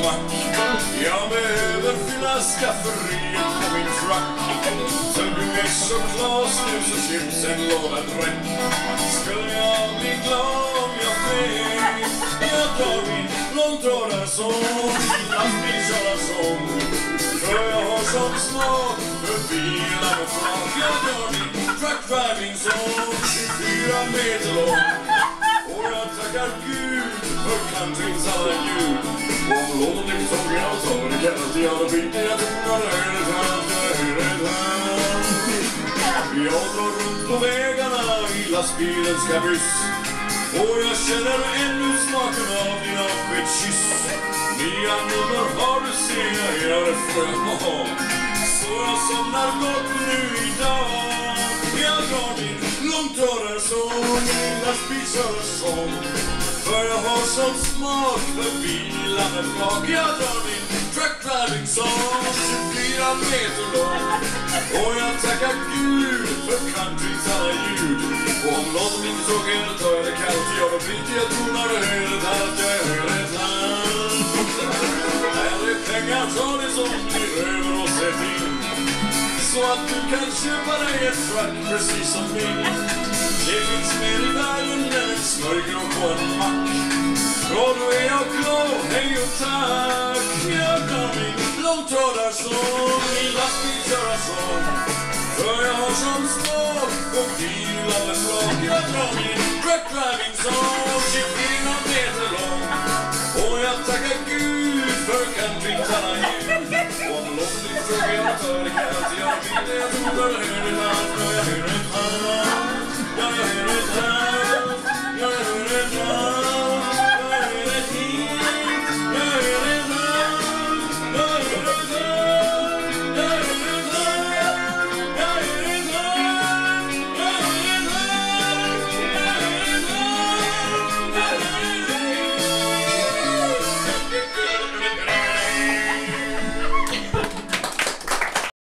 mack. Jag behöver fylla skafferiet på min truck. Tuggummis och glas, snus och chips, en låda dräck. Skulle jag bli glad om jag fick? Jag tar min långtradarsång, lastbilkörarsång. För jag har sån smak för bilar och flak. Jag tar min truck driving sång, 24 meter lång. Och jag tackar Gud för countryns alla ljud. Och om låten inte såg jag så det kan inte göra biten. Jag tonar höret här. Jag drar runt på vägarna i lastbilens kabyss. Och jag känner ännu smaken av din avskedskyss. Nya nummer har du, ser jag, ja det får jag ha. Så jag somnar gott nu idag. Jag drar min långtradarsång, min lastbilkörarsång. För jag har sån smak för bilar med flak. Jag drar min truck driving sång, 24 meter lång. Och jag tackar Gud för countryns alla ljud. Och om låten inte såg er, då tar jag det kallt. Jag var flitig, jag tonar och höret allt. Jag hör ett land. Här är pengar, ta det som blir över och sätt in. Så att du kan köpa dig ett truck precis som min. Det finns mer i världen än en smörgås på en mack. Och då är jag glad, hej och tack. Jag drar min långtradarsång, min lastbilkörarsång. För jag har sån smak och bilar med flak. Jag drar min truck driving sång, 24 meter lång. Och jag tackar Gud